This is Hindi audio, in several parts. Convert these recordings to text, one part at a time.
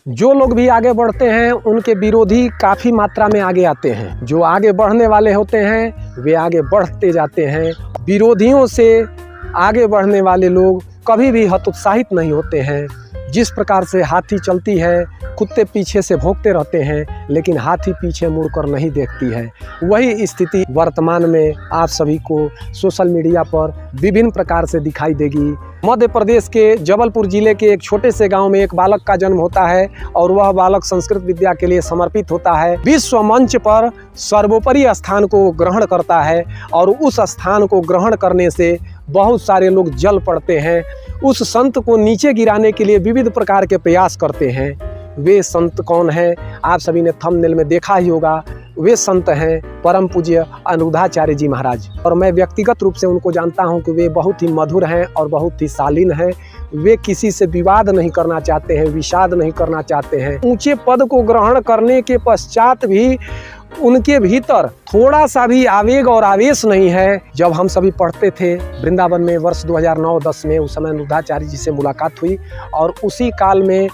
जो लोग भी आगे बढ़ते हैं उनके विरोधी काफ़ी मात्रा में आगे आते हैं। जो आगे बढ़ने वाले होते हैं वे आगे बढ़ते जाते हैं। विरोधियों से आगे बढ़ने वाले लोग कभी भी हतोत्साहित नहीं होते हैं। जिस प्रकार से हाथी चलती है, कुत्ते पीछे से भौंकते रहते हैं लेकिन हाथी पीछे मुड़कर नहीं देखती है, वही स्थिति वर्तमान में आप सभी को सोशल मीडिया पर विभिन्न प्रकार से दिखाई देगी। मध्य प्रदेश के जबलपुर जिले के एक छोटे से गांव में एक बालक का जन्म होता है और वह बालक संस्कृत विद्या के लिए समर्पित होता है। विश्व मंच पर सर्वोपरि स्थान को ग्रहण करता है और उस स्थान को ग्रहण करने से बहुत सारे लोग जल पड़ते हैं। उस संत को नीचे गिराने के लिए विविध प्रकार के प्रयास करते हैं। वे संत कौन हैं? आप सभी ने थंबनेल में देखा ही होगा। वे संत हैं परम पूज्य अनिरुद्धाचार्य जी महाराज, और मैं व्यक्तिगत रूप से उनको जानता हूं कि वे बहुत ही मधुर हैं और बहुत ही शालीन हैं। वे किसी से विवाद नहीं करना चाहते हैं, विषाद नहीं करना चाहते हैं। ऊंचे पद को ग्रहण करने के पश्चात भी उनके भीतर थोड़ा सा भी आवेग और आवेश नहीं है। जब हम सभी पढ़ते थे वृंदावन में वर्ष 2009-10 में, उस समय अनिरुद्धाचार्य जी से मुलाकात हुई और उसी काल में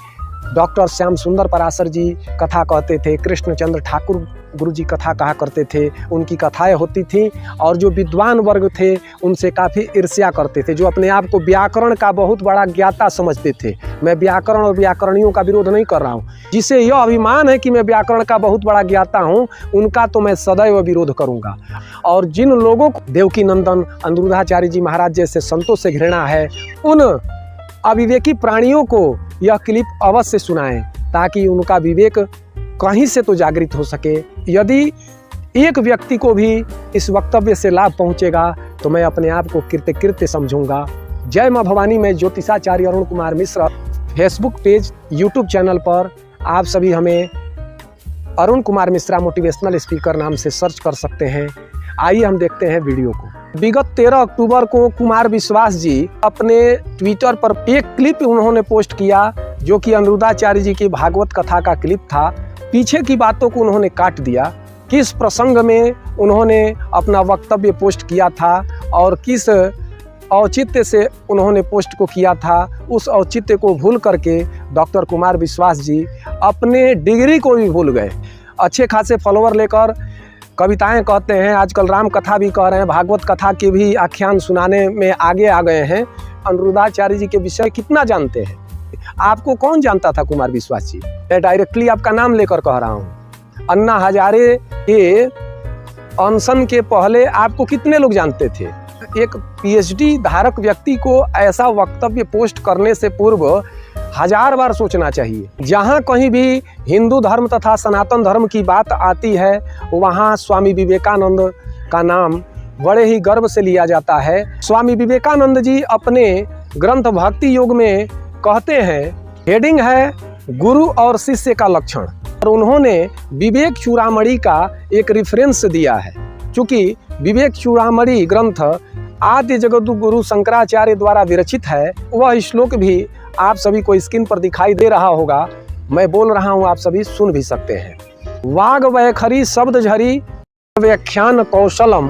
डॉक्टर श्याम सुंदर पराशर जी कथा कहते थे, कृष्णचंद्र ठाकुर गुरु जी कथा कहा करते थे, उनकी कथाएं होती थीं और जो विद्वान वर्ग थे उनसे काफ़ी ईर्ष्या करते थे, जो अपने आप को व्याकरण का बहुत बड़ा ज्ञाता समझते थे। मैं व्याकरण और व्याकरणियों का विरोध नहीं कर रहा हूँ, जिसे यह अभिमान है कि मैं व्याकरण का बहुत बड़ा ज्ञाता हूँ, उनका तो मैं सदैव विरोध करूँगा। और जिन लोगों को देवकी नंदन अनिरुद्धाचार्य जी महाराज जैसे संतों से घृणा है, उन अविवेकी प्राणियों को यह क्लिप अवश्य सुनाएं ताकि उनका विवेक कहीं से तो जागृत हो सके। यदि एक व्यक्ति को भी इस वक्तव्य से लाभ पहुंचेगा तो मैं अपने आप को कृतकृत्य समझूंगा। जय मां भवानी। मैं ज्योतिषाचार्य Arun Kumar Mishra. Facebook page, YouTube channel पर आप सभी हमें अरुण कुमार मिश्रा मोटिवेशनल स्पीकर नाम से सर्च कर सकते हैं। आइए हम देखते हैं वीडियो को। विगत 13 अक्टूबर को कुमार विश्वास जी अपने ट्विटर पर एक क्लिप उन्होंने पोस्ट किया जो कि अनिरुद्धाचार्य जी की भागवत कथा का क्लिप था। पीछे की बातों को उन्होंने काट दिया। किस प्रसंग में उन्होंने अपना वक्तव्य पोस्ट किया था और किस औचित्य से उन्होंने पोस्ट को किया था, उस औचित्य को भूल करके डॉक्टर कुमार विश्वास जी अपने डिग्री को भी भूल गए। अच्छे खासे फॉलोअर लेकर कविताएं कहते हैं, आजकल राम कथा भी कह रहे हैं, भागवत कथा के भी आख्यान सुनाने में आगे आ गए हैं। अनिरुद्धाचार्य जी के विषय कितना जानते हैं? आपको कौन जानता था कुमार विश्वास जी? मैं डायरेक्टली आपका नाम लेकर कह रहा हूँ। अन्ना हजारे के अनशन के पहले आपको कितने लोग जानते थे? एक पीएचडी धारक व्यक्ति को ऐसा वक्तव्य पोस्ट करने से पूर्व 1000 बार सोचना चाहिए। जहाँ कहीं भी हिंदू धर्म तथा सनातन धर्म की बात आती है वहाँ स्वामी विवेकानंद का नाम बड़े ही गर्व से लिया जाता है। स्वामी विवेकानंद जी अपने ग्रंथ भक्ति योग में कहते हैं, हेडिंग है गुरु और शिष्य का लक्षण, और उन्होंने विवेक चूड़ामणि का एक रेफरेंस दिया है। चूँकि विवेक चूड़ामणि ग्रंथ आद्य जगद्गुरु गुरु शंकराचार्य द्वारा विरचित है, वह श्लोक भी आप सभी को स्क्रीन पर दिखाई दे रहा होगा। मैं बोल रहा हूँ, आप सभी सुन भी सकते हैं। वाग वैखरी शब्द झरी व्याख्यान कौशलम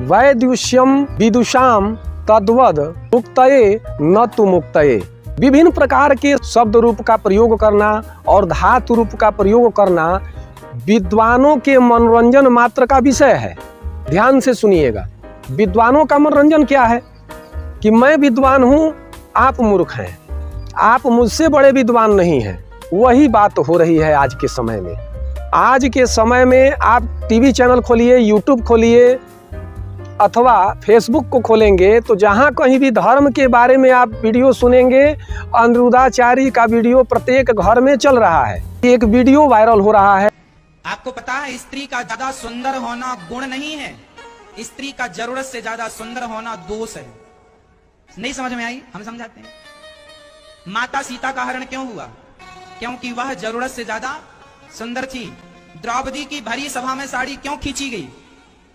वैद्युष्यम विदुषाम तद्वद मुक्तये न तु मुक्तये। विभिन्न प्रकार के शब्द रूप का प्रयोग करना और धातु रूप का प्रयोग करना विद्वानों के मनोरंजन मात्र का विषय है। ध्यान से सुनिएगा। विद्वानों का मनोरंजन क्या है कि मैं विद्वान हूँ, आप मूर्ख हैं, आप मुझसे बड़े विद्वान नहीं हैं। वही बात हो रही है आज के समय में। आज के समय में आप टीवी चैनल खोलिए, यूट्यूब खोलिए अथवा फेसबुक को खोलेंगे तो जहाँ कहीं भी धर्म के बारे में आप वीडियो सुनेंगे, अनिरुद्धाचार्य का वीडियो प्रत्येक घर में चल रहा है। एक वीडियो वायरल हो रहा है। आपको पता है स्त्री का ज्यादा सुंदर होना गुण नहीं है, स्त्री का जरूरत से ज्यादा सुंदर होना दोष है। नहीं समझ में आई? हम समझाते हैं। माता सीता का हरण क्यों हुआ? क्योंकि वह जरूरत से ज्यादा सुंदर थी। द्रौपदी की भरी सभा में साड़ी क्यों खींची गई?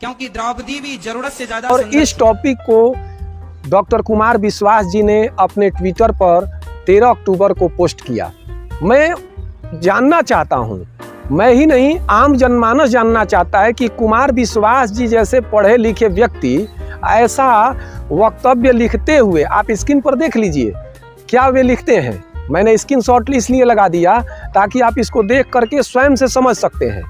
क्योंकि द्रौपदी भी जरूरत से ज्यादा और इस टॉपिक को डॉक्टर कुमार विश्वास जी ने अपने ट्विटर पर 13 अक्टूबर को पोस्ट किया। मैं जानना चाहता हूं, मैं ही नहीं आम जनमानस जानना चाहता है कि कुमार विश्वास जी जैसे पढ़े लिखे व्यक्ति ऐसा वक्तव्य लिखते हुए, आप स्क्रीन पर देख लीजिए क्या वे लिखते हैं। मैंने स्क्रीनशॉट इसलिए लगा दिया ताकि आप इसको देख करके स्वयं से समझ सकते हैं।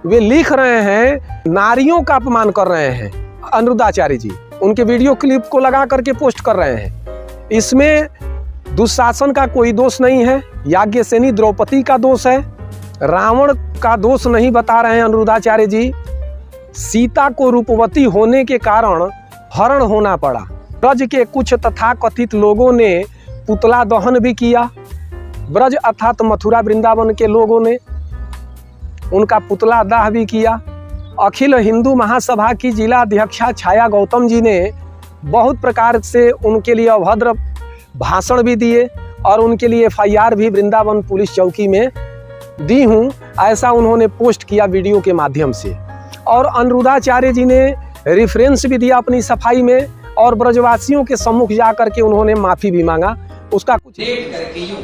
वे लिख रहे हैं, नारियों का अपमान कर रहे हैं अनिरुद्धाचार्य जी, उनके वीडियो क्लिप को लगा करके पोस्ट कर रहे हैं। इसमें दुशासन का कोई दोष नहीं है, याज्ञसेनी द्रौपदी का दोष है, रावण का दोष नहीं बता रहे हैं अनिरुद्धाचार्य जी। सीता को रूपवती होने के कारण हरण होना पड़ा। ब्रज के कुछ तथाकथित लोगों ने पुतला दहन भी किया। ब्रज अर्थात मथुरा वृंदावन के लोगों ने उनका पुतला दाह भी किया। अखिल हिंदू महासभा की जिला अध्यक्षा छाया गौतम जी ने बहुत प्रकार से उनके लिए अभद्र भाषण भी दिए और उनके लिए FIR भी वृंदावन पुलिस चौकी में दी हूँ, ऐसा उन्होंने पोस्ट किया वीडियो के माध्यम से। और अनिरुद्धाचार्य जी ने रेफरेंस भी दिया अपनी सफाई में और ब्रजवासियों के सम्मुख जा करके उन्होंने माफ़ी भी मांगा। उसका कुछ लेट करके यूं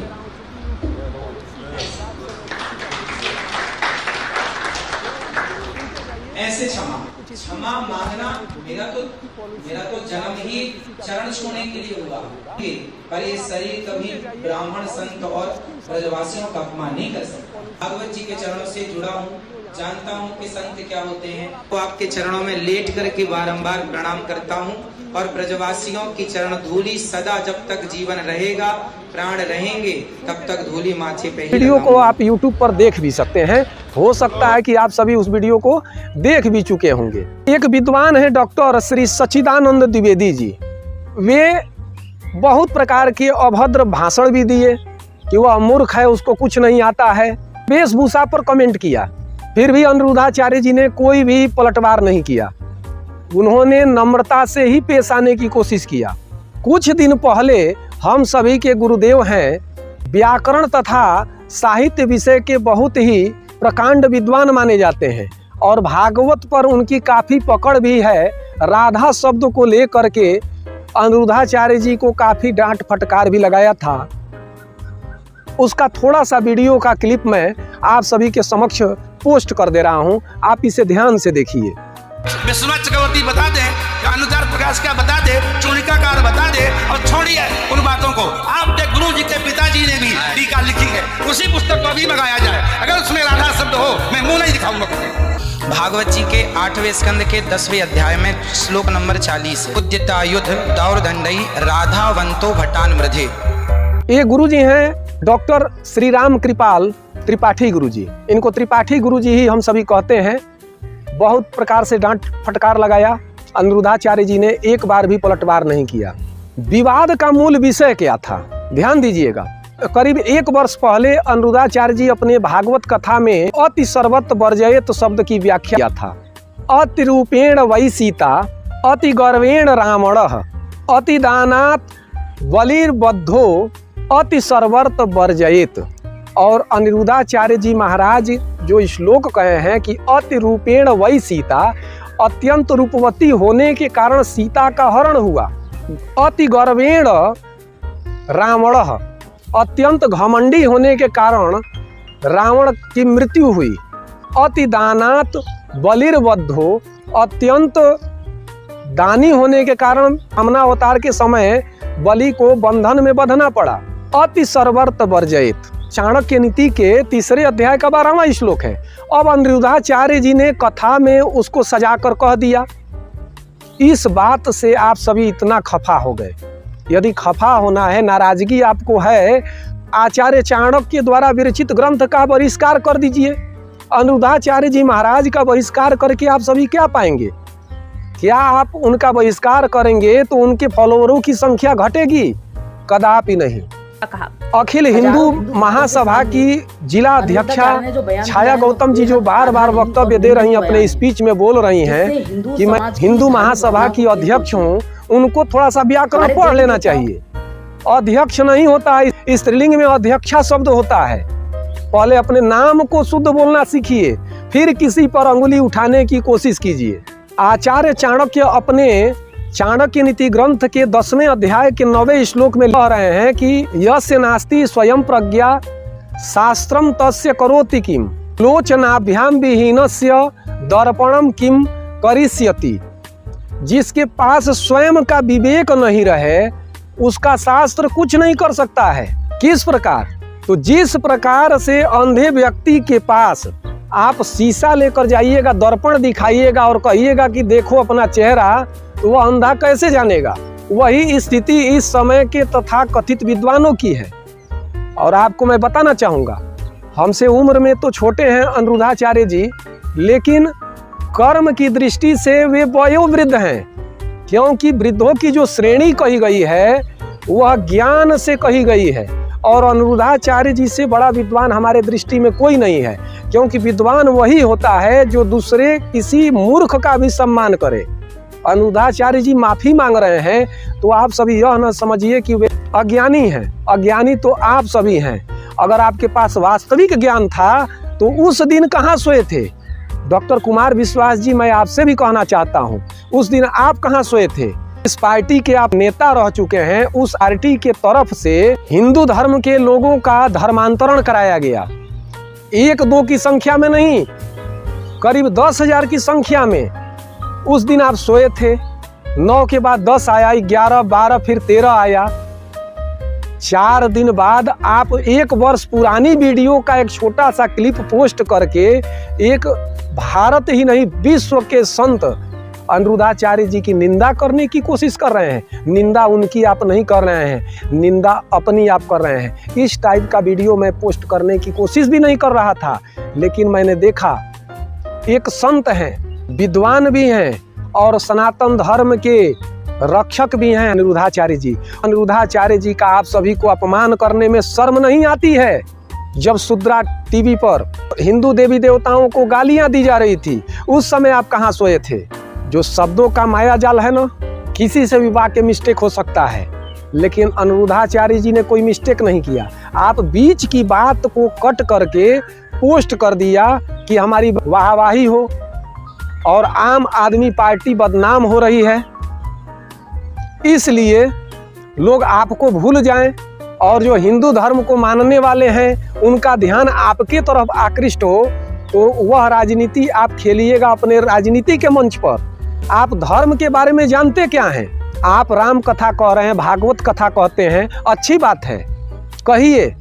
ऐसे क्षमा मांगना मेरा तो जन्म ही चरण छूने के लिए हुआ, पर ये शरीर कभी ब्राह्मण संत और ब्रजवासियों का अपमान नहीं कर सकता। भागवत जी के चरणों से जुड़ा हूँ, जानता हूँ कि संत क्या होते हैं। तो आपके चरणों में लेट करके बारंबार प्रणाम करता हूँ और ब्रजवासियों की चरण धूली सदा, जब तक जीवन रहेगा, प्राण रहेंगे, तब तक धूली माथे पे ही वीडियो को आप YouTube पर देख भी सकते हैं। हो सकता है कि आप सभी उस वीडियो को देख भी चुके होंगे। एक विद्वान है डॉक्टर श्री सच्चिदानंद द्विवेदी जी। वे बहुत प्रकार के अभद्र भाषण भी दिए कि वह मूर्ख है, उसको कुछ नहीं आता है, वेशभूषा पर कमेंट किया। फिर भी अनिरुद्धाचार्य जी ने कोई भी पलटवार नहीं किया, उन्होंने नम्रता से ही पेश आने की कोशिश किया। कुछ दिन पहले हम सभी के गुरुदेव हैं, व्याकरण तथा साहित्य विषय के बहुत ही प्रकांड विद्वान माने जाते हैं और भागवत पर उनकी काफ़ी पकड़ भी है। राधा शब्द को लेकर के अनिरुद्धाचार्य जी को काफ़ी डांट फटकार भी लगाया था। उसका थोड़ा सा वीडियो का क्लिप मैं आप सभी के समक्ष पोस्ट कर दे रहा हूं, आप इसे ध्यान से देखिए। विश्वनाथ चक्रवर्ती बता दे, अनुचार प्रकाश का बता दे, चूड़िकाकार बता दे, और छोड़िए उन बातों को। आपके गुरु जी के पिताजी ने भी टीका लिखी है, उसी पुस्तक को भी मंगाया जाए। अगर उसमें राधा शब्द हो, मैं मुंह नहीं दिखाऊंगा। भागवत जी के 8वें स्कंद के 10वें अध्याय में श्लोक नंबर 40 है, उद्यता युद्ध दौर दंडई राधावंतो भटान मृधे। ये गुरु जी हैं डॉक्टर श्री राम कृपाल त्रिपाठी गुरु जी। इनको त्रिपाठी गुरु जी ही हम सभी कहते हैं। बहुत प्रकार से डांट फटकार लगाया, अनिरुद्धाचार्य जी ने एक बार भी पलटवार नहीं किया। विवाद का मूल विषय क्या था, ध्यान दीजिएगा। करीब 1 वर्ष पहले अनिरुद्धाचार्य जी अपने भागवत कथा में अति सर्वत्र वर्जयत शब्द की व्याख्या किया था। अति रूपेण वै सीता अति गर्वेण रावणः अति दानात् बलिर्बद्धो अति सर्वत्र वर्जयेत। और अनिरुद्धाचार्य जी महाराज जो श्लोक कहे हैं कि अति रूपेण वै सीता, अत्यंत रूपवती होने के कारण सीता का हरण हुआ। अति गर्वेण रावणः, अत्यंत घमंडी होने के कारण रावण की मृत्यु हुई। अति दानात् बलिर्बद्धो, अत्यंत दानी होने के कारण कामना अवतार के समय बलि को बंधन में बंधना पड़ा। अति सर्वत्र वर्जयेत, चाणक्य नीति के 3 अध्याय का 12वां श्लोक है। अब अनिरुद्धाचार्य जी ने कथा में उसको सजाकर कह दिया। इस बात से आप सभी इतना खफा हो गए। यदि खफा होना है, नाराजगी आपको है, आचार्य चाणक्य द्वारा विरचित ग्रंथ का बहिष्कार कर दीजिए। अनिरुद्धाचार्य जी महाराज का बहिष्कार करके आप सभी क्या पाएंगे? क्या आप उनका बहिष्कार करेंगे तो उनके फॉलोअरों की संख्या घटेगी? कदापि नहीं। अखिल हिंदू महासभा की जिला अध्यक्षा छाया गौतम जी जो बार बार वक्तव्य दे रही हैं, अपने स्पीच में बोल रही हैं कि मैं हिंदू महासभा की अध्यक्ष हूं, उनको थोड़ा सा व्याकरण पढ़ लेना चाहिए। अध्यक्ष नहीं होता है, स्त्रीलिंग में अध्यक्षा शब्द होता है। पहले अपने नाम को शुद्ध बोलना सीखिए, फिर किसी पर अंगुली उठाने की कोशिश कीजिए। आचार्य चाणक्य अपने चाणक्य नीति ग्रंथ के 10वें अध्याय के 9वें श्लोक में कह रहे हैं कि यस्य नास्ति स्वयं प्रज्ञा शास्त्रम तस्य करोति किम लोचनाभ्याम विहीनस्य दर्पणम किम करिष्यति। जिसके पास स्वयं का विवेक नहीं रहे उसका शास्त्र कुछ नहीं कर सकता है। किस प्रकार? तो जिस प्रकार से अंधे व्यक्ति के पास आप शीशा लेकर जाइएगा, दर्पण दिखाइएगा और कहिएगा कि देखो अपना चेहरा, तो वह अंधा कैसे जानेगा? वही स्थिति इस समय के तथा कथित विद्वानों की है। और आपको मैं बताना चाहूँगा, हमसे उम्र में तो छोटे हैं अनिरुद्धाचार्य जी, लेकिन कर्म की दृष्टि से वे वयोवृद्ध हैं, क्योंकि वृद्धों की जो श्रेणी कही गई है वह ज्ञान से कही गई है। और अनिरुद्धाचार्य जी से बड़ा विद्वान हमारे दृष्टि में कोई नहीं है, क्योंकि विद्वान वही होता है जो दूसरे किसी मूर्ख का भी सम्मान करे। अनिरुद्धाचार्य जी माफ़ी मांग रहे हैं, तो आप सभी यह न समझिए कि वे अज्ञानी हैं। अज्ञानी तो आप सभी हैं। अगर आपके पास वास्तविक ज्ञान था तो उस दिन कहाँ सोए थे? डॉक्टर कुमार विश्वास जी, मैं आपसे भी कहना चाहता हूँ, उस दिन आप कहाँ सोए थे? इस पार्टी के आप नेता रह चुके हैं, उस पार्टी के तरफ से हिंदू धर्म के लोगों का धर्मांतरण कराया गया। 1-2 की संख्या में नहीं, करीब 10,000 की संख्या में उस दिन आप सोए थे। 9 के बाद 10 आया, 11, 12, फिर 13 आया। 4 दिन बाद आप 1 वर्ष पुरानी वीडियो का एक छोटा सा क्लिप पोस्ट करके एक भारत ही नहीं विश्व के संत अनिरुद्धाचार्य जी की निंदा करने की कोशिश कर रहे हैं। निंदा उनकी आप नहीं कर रहे हैं, निंदा अपनी आप कर रहे हैं। इस टाइप का वीडियो मैं पोस्ट करने की कोशिश भी नहीं कर रहा था, लेकिन मैंने देखा एक संत हैं, विद्वान भी हैं और सनातन धर्म के रक्षक भी हैं अनिरुद्धाचार्य जी। अनिरुद्धाचार्य जी का आप सभी को अपमान करने में शर्म नहीं आती है? जब सुद्रा टीवी पर हिंदू देवी देवताओं को गालियां दी जा रही थी, उस समय आप कहाँ सोए थे? जो शब्दों का माया जाल है ना, किसी से भी वाक्य मिस्टेक हो सकता है, लेकिन अनिरुद्धाचार्य जी ने कोई मिस्टेक नहीं किया। आप बीच की बात को कट करके पोस्ट कर दिया कि हमारी वाहवाही हो और आम आदमी पार्टी बदनाम हो रही है, इसलिए लोग आपको भूल जाएं और जो हिंदू धर्म को मानने वाले हैं उनका ध्यान आपके तरफ आकृष्ट हो, तो वह राजनीति आप खेलिएगा अपने राजनीति के मंच पर। आप धर्म के बारे में जानते क्या हैं? आप राम कथा कह रहे हैं, भागवत कथा कहते हैं, अच्छी बात है, कहिए,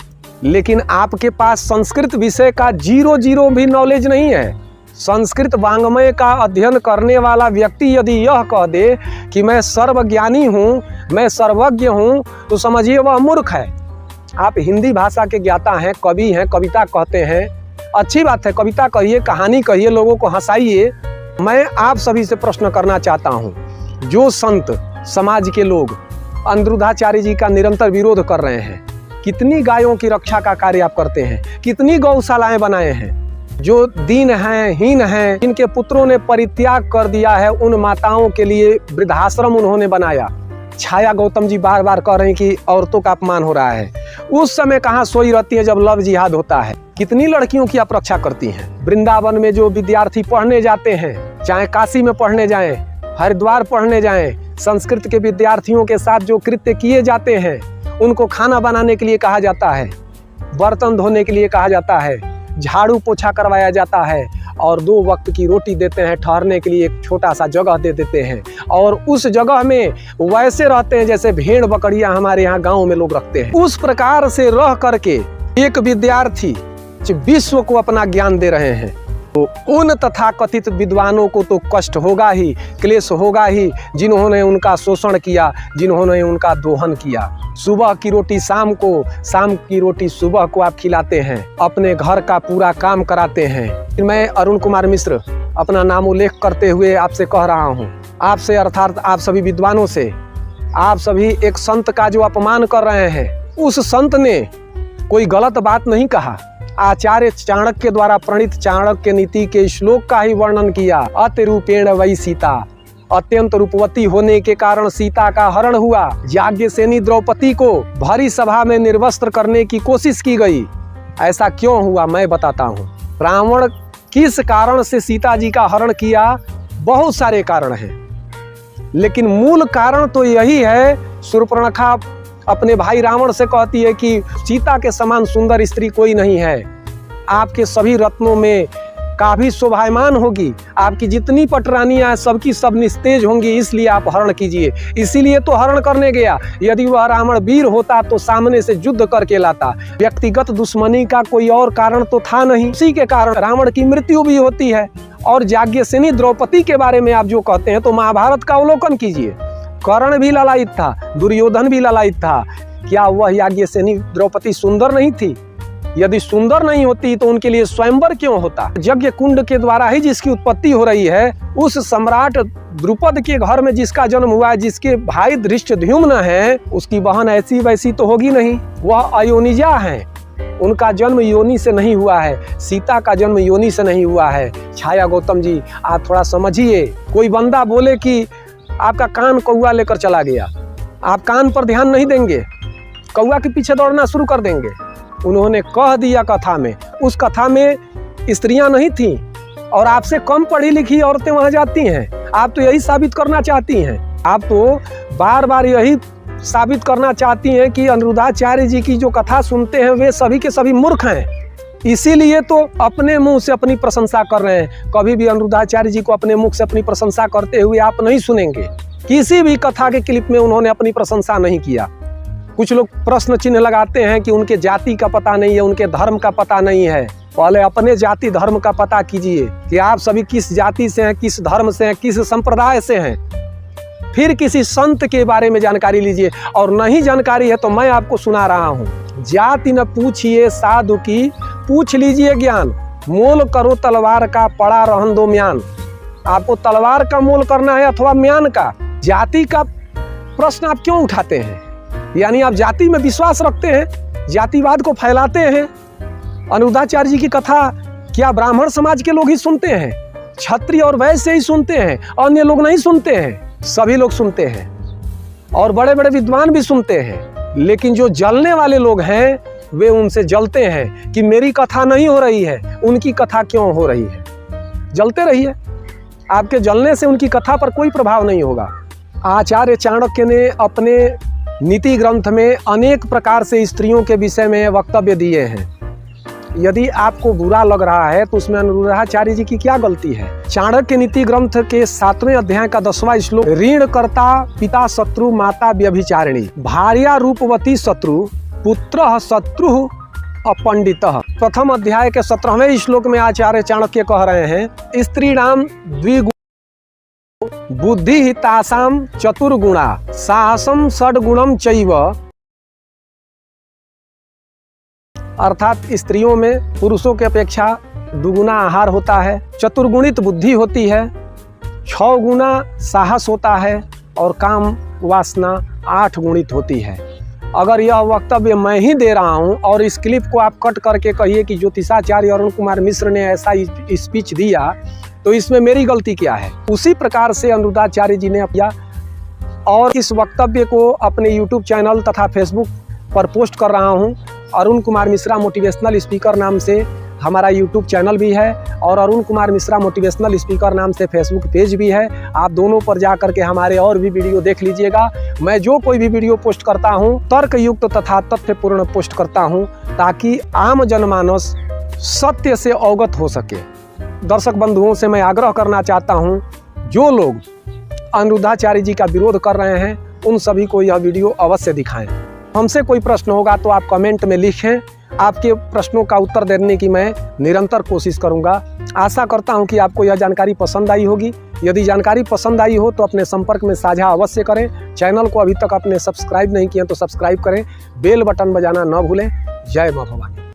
लेकिन आपके पास संस्कृत विषय का 0 भी नॉलेज नहीं है। संस्कृत वांग्मय का अध्ययन करने वाला व्यक्ति यदि यह कह दे कि मैं सर्वज्ञानी हूँ, मैं सर्वज्ञ हूँ, तो समझिए वह मूर्ख है। आप हिंदी भाषा के ज्ञाता हैं, कवि हैं, कविता कहते हैं, अच्छी बात है, कविता कहिए, कहानी कहिए, लोगों को हंसाइए। मैं आप सभी से प्रश्न करना चाहता हूँ, जो संत समाज के लोग अनिरुद्धाचार्य जी का निरंतर विरोध कर रहे हैं, कितनी गायों की रक्षा का कार्य आप करते हैं, कितनी गौशालाएं बनाए हैं, जो दीन हैं, हीन हैं, जिनके पुत्रों ने परित्याग कर दिया है, उन माताओं के लिए वृद्धाश्रम उन्होंने बनाया। छाया गौतम जी बार बार कह रहे हैं कि औरतों का अपमान हो रहा है। उस समय कहाँ सोई रहती है जब लव जिहाद होता है? कितनी लड़कियों की आप रक्षा करती हैं? वृंदावन में जो विद्यार्थी पढ़ने जाते हैं, चाहे काशी में पढ़ने जाएं, हरिद्वार पढ़ने जाएं, संस्कृत के विद्यार्थियों के साथ जो कृत्य किए जाते हैं, उनको खाना बनाने के लिए कहा जाता है, बर्तन धोने के लिए कहा जाता है, झाड़ू पोछा करवाया जाता है और 2 वक्त की रोटी देते हैं, ठहरने के लिए एक छोटा सा जगह दे देते हैं, और उस जगह में वैसे रहते हैं जैसे भेड़ बकरियां हमारे यहाँ गांव में लोग रखते हैं। उस प्रकार से रह करके एक विद्यार्थी विश्व को अपना ज्ञान दे रहे हैं, तो उन तथाकथित विद्वानों को तो कष्ट होगा ही, क्लेश होगा ही, जिन्होंने उनका शोषण किया, जिन्होंने उनका दोहन किया। सुबह की रोटी शाम को, शाम की रोटी सुबह को आप खिलाते हैं, अपने घर का पूरा काम कराते हैं। मैं अरुण कुमार मिश्र अपना नाम उल्लेख करते हुए आपसे कह रहा हूँ, आपसे अर्थात आप सभी विद्वानों से, आप सभी एक संत का जो अपमान कर रहे हैं, उस संत ने कोई गलत बात नहीं कहा। आचार्य चाणक्य द्वारा प्रणीत चाणक्य नीति के श्लोक का ही वर्णन किया। अति रूपेण वै सीता, अत्यंत रूपवती होने के कारण सीता का हरण हुआ। याज्ञसेनी द्रौपदी को भरी सभा में निर्वस्त्र करने की कोशिश की गई। ऐसा क्यों हुआ मैं बताता हूँ। रावण किस कारण से सीता जी का हरण किया? बहुत सारे कारण हैं, लेकिन मूल कारण तो यही है, शूर्पणखा अपने भाई रावण से कहती है कि सीता के समान सुंदर स्त्री कोई नहीं है। आपके सभी रत्नों में काफी शोभायमान होगी, आपकी जितनी पटरानियां हैं सबकी सब निस्तेज होंगी, इसलिए आप हरण कीजिए। इसीलिए तो हरण करने गया। यदि वह रावण वीर होता तो सामने से युद्ध करके लाता। व्यक्तिगत दुश्मनी का कोई और कारण तो था नहीं, उसी के कारण रावण की मृत्यु भी होती है। और याज्ञसेनी द्रौपदी के बारे में आप जो कहते हैं तो महाभारत का अवलोकन कीजिए। कर्ण भी ललायित था, दुर्योधन भी ललायित था। क्या वह याज्ञसेनी द्रौपदी सुंदर नहीं थी? यदि सुंदर नहीं होती तो उनके लिए स्वयंवर क्यों होता? यज्ञ कुंड के द्वारा ही जिसकी उत्पत्ति हो रही है, उस सम्राट द्रुपद के घर में जिसका जन्म हुआ है, जिसके भाई धृष्टद्युम्न है, उसकी बहन ऐसी वैसी तो होगी नहीं। वह अयोनिजा है, उनका जन्म योनि से नहीं हुआ है। सीता का जन्म योनि से नहीं हुआ है। छाया गौतम जी, आप थोड़ा समझिए। कोई बंदा बोले कि आपका कान कौआ लेकर चला गया, आप कान पर ध्यान नहीं देंगे, कौआ के पीछे दौड़ना शुरू कर देंगे। उन्होंने कह दिया कथा में, उस कथा में स्त्रियां नहीं थीं और आपसे कम पढ़ी लिखी औरतें वहां जाती हैं। आप तो यही साबित करना चाहती हैं, आप तो बार बार यही साबित करना चाहती हैं कि अनिरुद्धाचार्य जी की जो कथा सुनते हैं वे सभी के सभी मूर्ख हैं। इसीलिए तो अपने मुंह से अपनी प्रशंसा कर रहे हैं। कभी भी अनिरुद्धाचार्य जी को अपने मुख से अपनी प्रशंसा करते हुए आप नहीं सुनेंगे। किसी भी कथा के क्लिप में उन्होंने अपनी प्रशंसा नहीं किया। कुछ लोग प्रश्न चिन्ह लगाते हैं कि उनके जाति का पता नहीं है, उनके धर्म का पता नहीं है। पहले अपने जाति धर्म का पता कीजिए कि आप सभी किस जाति से हैं, किस धर्म से हैं, किस संप्रदाय से हैं। फिर किसी संत के बारे में जानकारी लीजिए। और नहीं जानकारी है तो मैं आपको सुना रहा हूँ। जाति न पूछिए साधु की, पूछ लीजिए ज्ञान। मोल करो तलवार का, पड़ा रहन दो म्यान। आपको तलवार का मोल करना है अथवा म्यान का? जाति का प्रश्न आप क्यों उठाते हैं? यानी आप जाति में विश्वास रखते हैं, जातिवाद को फैलाते हैं। अनिरुद्धाचार्य जी की कथा क्या ब्राह्मण समाज के लोग ही सुनते हैं? क्षत्रिय और वैश्य ही सुनते हैं, अन्य लोग नहीं सुनते हैं। सभी लोग सुनते हैं और बड़े बड़े विद्वान भी सुनते हैं। लेकिन जो जलने वाले लोग हैं वे उनसे जलते हैं कि मेरी कथा नहीं हो रही है, उनकी कथा क्यों हो रही है। जलते रहिए, आपके जलने से उनकी कथा पर कोई प्रभाव नहीं होगा। आचार्य चाणक्य ने अपने नीति ग्रंथ में अनेक प्रकार से स्त्रियों के विषय में वक्तव्य दिए हैं। यदि आपको बुरा लग रहा है तो उसमें अनिरुद्धाचार्य जी की क्या गलती है? चाणक्य नीति ग्रंथ के 7वें अध्याय का 10वां श्लोक, ऋण कर्ता पिता शत्रु माता व्यभिचारिणी, भार्या रूपवती शत्रु पुत्र शत्रु अपंडितः। प्रथम अध्याय के 17वें श्लोक में आचार्य चाणक्य कह रहे हैं, स्त्रीणाम द्विगुण बुद्धि हितासाम चतुर्गुणा साहसम षड्गुणम चैव। अर्थात स्त्रियों में पुरुषों की अपेक्षा दुगुना आहार होता है, चतुर्गुणित बुद्धि होती है, 6 गुना साहस होता है और काम वासना 8 गुणित होती है। अगर यह वक्तव्य मैं ही दे रहा हूं और इस क्लिप को आप कट करके कहिए कि ज्योतिषाचार्य अरुण कुमार मिश्र ने ऐसा स्पीच दिया तो इसमें मेरी गलती क्या है? उसी प्रकार से अनिरुद्धाचार्य जी ने किया और इस वक्तव्य को अपने YouTube चैनल तथा Facebook पर पोस्ट कर रहा हूं। अरुण कुमार मिश्रा मोटिवेशनल स्पीकर नाम से हमारा YouTube चैनल भी है और अरुण कुमार मिश्रा मोटिवेशनल स्पीकर नाम से Facebook पेज भी है। आप दोनों पर जा करके हमारे और भी वीडियो देख लीजिएगा। मैं जो कोई भी वीडियो पोस्ट करता हूं तर्कयुक्त तथा तथ्यपूर्ण पोस्ट करता हूं ताकि आम जनमानस सत्य से अवगत हो सके। दर्शक बंधुओं से मैं आग्रह करना चाहता हूं, जो लोग अनिरुद्धाचार्य जी का विरोध कर रहे हैं उन सभी को यह वीडियो अवश्य दिखाएं। हमसे कोई प्रश्न होगा तो आप कमेंट में लिखें। आपके प्रश्नों का उत्तर देने की मैं निरंतर कोशिश करूंगा। आशा करता हूं कि आपको यह जानकारी पसंद आई होगी। यदि जानकारी पसंद आई हो तो अपने संपर्क में साझा अवश्य करें। चैनल को अभी तक आपने सब्सक्राइब नहीं किया तो सब्सक्राइब करें, बेल बटन बजाना न भूलें। जय मां भवानी।